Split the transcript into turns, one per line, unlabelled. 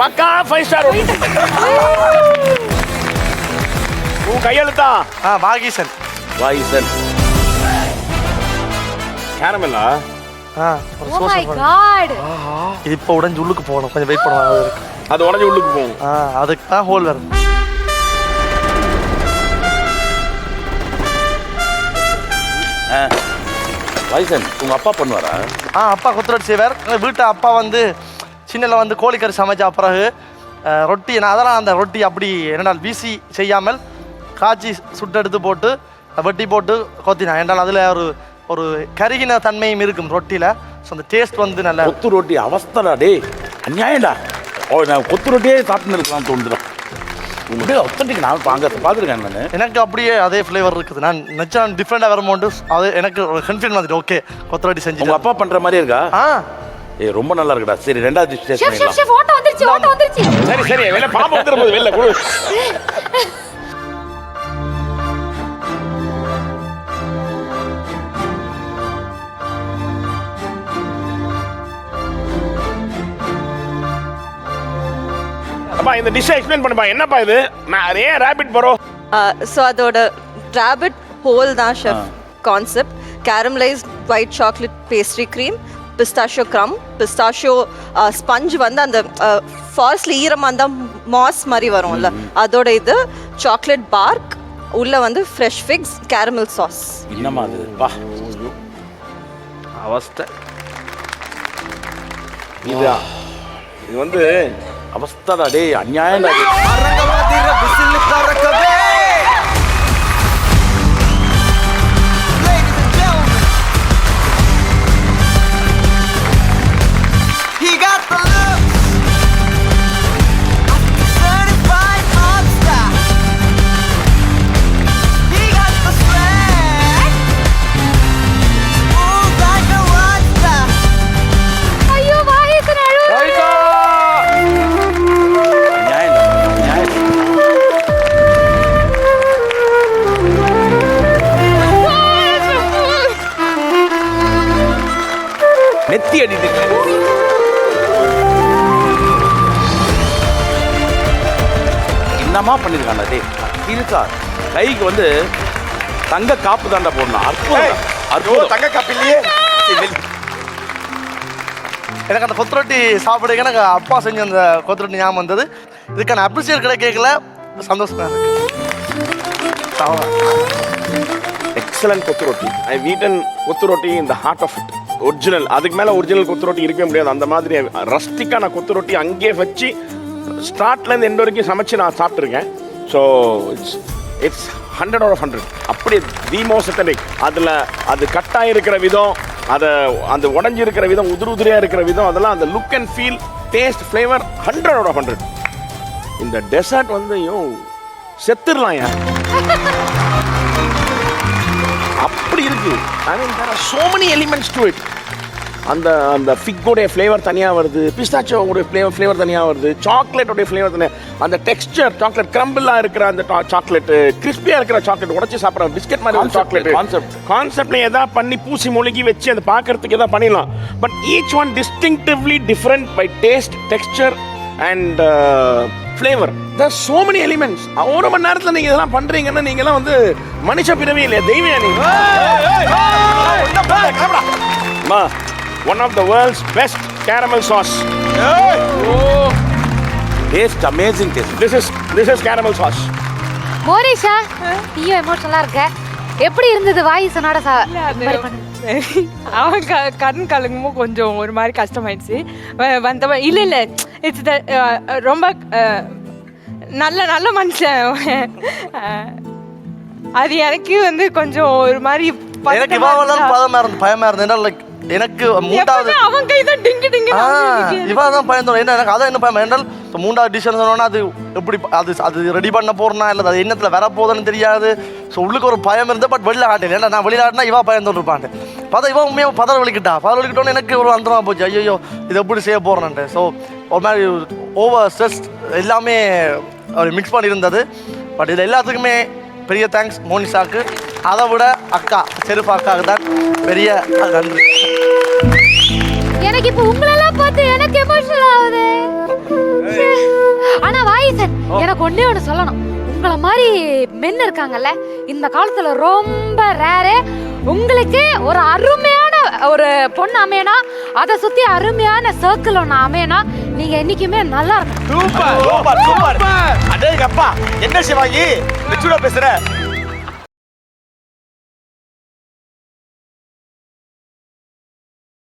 பக்கா 5 ஸ்டார். உன் கையெழுத்தா?
வாகீசன்.
வாகீசன். கேரமெல்லா?
Oh my god.
இது இப்போ உடைஞ்சு உள்ளுக்கு போகணும், கொஞ்சம் வெயிட் பண்ணுவாங்க.
அது உடைஞ்சு உள்ளுக்கு போகும்.
அதுக்கு தான் ஹோல் வரும்.
வாகீசன் உங்க அப்பா பண்ணுவாரா?
அப்பா கொத்துரொட்டி செய்வார். வீட்டை அப்பா வந்து சின்னல வந்து கோழிக்கறி சமைச்ச பிறகு ரொட்டி, நான் அதெல்லாம் அந்த ரொட்டி அப்படி என்னென்னால் வீசி செய்யாமல் காய்ச்சி சுட்டு எடுத்து போட்டு வெட்டி போட்டு கொத்தினா என்றால் அதில் ஒரு கருகின தன்மையும் இருக்கும் ரொட்டியில். ஸோ அந்த டேஸ்ட் வந்து நல்ல.
கொத்து ரொட்டி அவஸ்தடா டே, அநியாயம்டா. நான் கொத்து ரொட்டியே சாப்பிட்டு இருக்கலாம் தோணுதுடா. உங்களுடைய ஒத்தன்டிக்கு நான் பார்த்துருக்கேன். நான்
எனக்கு அப்படியே அதே ஃப்ளேவர் இருக்குது. நான் நினச்சேன் டிஃப்ரெண்டாக வரும்போது அது எனக்கு கன்ஃபியூன் வந்துட்டு. ஓகே கொத்து ரொட்டி செஞ்சு
உங்கள் அப்பா பண்ணுற மாதிரி இருக்கா? ரொம்ப நல்லா இருக்குடா. சரி, ரெண்டாவது டிஷ் டேஸ்ட் பண்ணிடலாம்.
ஷெஃப் ஓட்ட வந்துருச்சு.
சரி வெளிய பாம்பு வந்துரும்போது வெளில கொடு. அப்பா இந்த டிஷ் எக்ஸ்பிளைன் பண்ணுப்பா. என்னப்பா இது? நான் ஏன் ராபிட் பரோ?
ஸோ அதோட ராபிட் ஹோல் தான் chef concept. Caramelised white chocolate pastry cream, pistachio crumb, pistachio sponge வந்து அந்த ஃபால்ஸ்ல ஈரமாக இருந்தால் மாஸ் மாதிரி வரும்ல, அதோட இது சாக்லேட் பார்க், உள்ள வந்து ஃப்ரெஷ் ஃபிக்ஸ், கேரமல் சாஸ்.
என்னமா அது? பா
அவஸ்தை.
இது வந்து அவஸ்தடா டே, அநியாயம்டா. நெத்தி அடிட்டு என்னமா பண்ணிருக்காண்டா டே. இருக்கா கைக்கு வந்து தங்க காப்பு தாண்டா போடணும். அற்புதம். தங்க காப்பு இல்லையே.
எனக்கு அந்த கொத்துரொட்டி சாப்பிடுங்க எனக்கு அப்பா செஞ்ச அந்த கொத்துரொட்டி ஞாபகம் வந்தது. இதுக்கான அப்ரிசியேட் கிடைக்கல, சந்தோஷமா இருக்கு.
எக்ஸலன்ட் கொத்து ரொட்டி. ஐ eaten kottu roti in the heart of it. Original. அதுக்கு மேலே ஒரிஜினல் கொத்து ரொட்டி இருக்கவே முடியாது. அந்த மாதிரி ரஸ்டிக்கான கொத்து ரொட்டி அங்கேயே வச்சு ஸ்டார்ட்லேருந்து எண்ட் வரைக்கும் சமைச்சு நான் சாப்பிட்ருக்கேன். So it's 100 out of 100. அப்படியே தி மோஸ்ட் அத்தன்டிக். அதில் அது கட்டாக இருக்கிற விதம், அதை அந்த உடஞ்சி இருக்கிற விதம், உதிரியாக இருக்கிற விதம், அதெல்லாம் அந்த look and feel, taste, flavour 100 out of 100. இந்த டெசர்ட் வந்து செத்துடலாம் ஏன் அப்படி இருக்கு. I mean there are so many elements to it. அந்த ஃபிக்கோடைய ஃப்ளேவர் தனியாக வருது, பிஸ்தாச்சோடைய ஃப்ளேவர் தனியாக வருது, சாக்லேட்டோடைய ஃப்ளேவர் தனியாக, அந்த டெக்ஸ்டர் சாக்லேட் கிரம்பிளாக இருக்கிற அந்த சாக்லேட், கிறிஸ்பியாக இருக்கிற சாக்லேட், உடச்சி சாப்பிட்ற பிஸ்கெட் மாதிரி சாக்லேட் கான்செப்ட்ல எதாவது பண்ணி பூசி மொழிகி வச்சு அதை பார்க்கறதுக்கு எதாவது பண்ணிடலாம். But each one distinctively different by taste, texture and flavour. there are so many elements. ஒரு மணி நேரத்தில் நீங்கள் இதெல்லாம் பண்ணுறீங்கன்னா நீங்கள்லாம் வந்து மனுஷ பிறவி இல்லையா, தெய்வம் நீங்க. One of the world's best caramel sauce. Taste amazing taste. This is caramel sauce.
Monisha, நீயும் எமோஷனலா இருக்க. எப்படி இருந்தது வாயிசனோட
அவன் கண் கலங்குமோ கொஞ்சம் ஒரு மாதிரி கஷ்டமாயிடுச்சு. வந்த இல்லை இட்ஸ் ரொம்ப நல்ல மனுஷன். அது எனக்கு வந்து கொஞ்சம் ஒரு மாதிரி
எனக்கு பயமா இருந்தது. லைக் எனக்கு மூன்றாவது
அவன் கை தான் டிங்கு டிங்கு
இவன் தான் பயந்தோம். என்ன எனக்கு அதான் என்ன பயம் என்றால் இப்போ மூன்றாவது டிஷன் சொன்னோன்னா அது எப்படி அது ரெடி பண்ண போறனா இல்லை அது என்னத்தில் வர போதுன்னு தெரியாது. ஸோ உள்ளுக்கு ஒரு பயம் இருந்தது. பட் வெளியில் ஆட்டேன். ஏன்னா நான் வெளியிலாட்டினா இவா பயந்தோன்னு இருப்பான். பார்த்தா இவன் உண்மையாக பதற வலிக்கிட்டோன்னு எனக்கு ஒரு அந்தரமா போச்சு. ஐயோ இது எப்படி செய்ய போகிறேன்ட்டு. ஸோ ஒரு மாதிரி ஓவர் ஸ்ட்ரெஸ் எல்லாமே மிக்ஸ் பண்ணியிருந்தது. பட் இது எல்லாத்துக்குமே பெரிய தேங்க்ஸ் மோனிஷாக்கு. அதை விட அக்கா செருப்பு அக்காவுக்கு தான் பெரிய நன்றி.
எனக்கு இப்போ உங்களெல்லாம் பார்த்து எனக்கு எமோஷனல் ஆகுது. டைசன் எனக்கு ஒண்ணே ஒன்று சொல்லணும். உங்களை மாதிரி மென் இருக்காங்கல்ல இந்த காலத்துல ரொம்ப ரேரு. உங்களுக்கு ஒரு அருமையான ஒரு பொண்ணு அமையனா, அதை சுத்தி அருமையான சர்க்கிள் ஒன்று அமையனா, நீங்க என்னைக்குமே நல்லா இருக்கணும்.
Super super super. அடேங்கப்பா, என்ன சிவாங்கி மெச்சூரா பேசுற?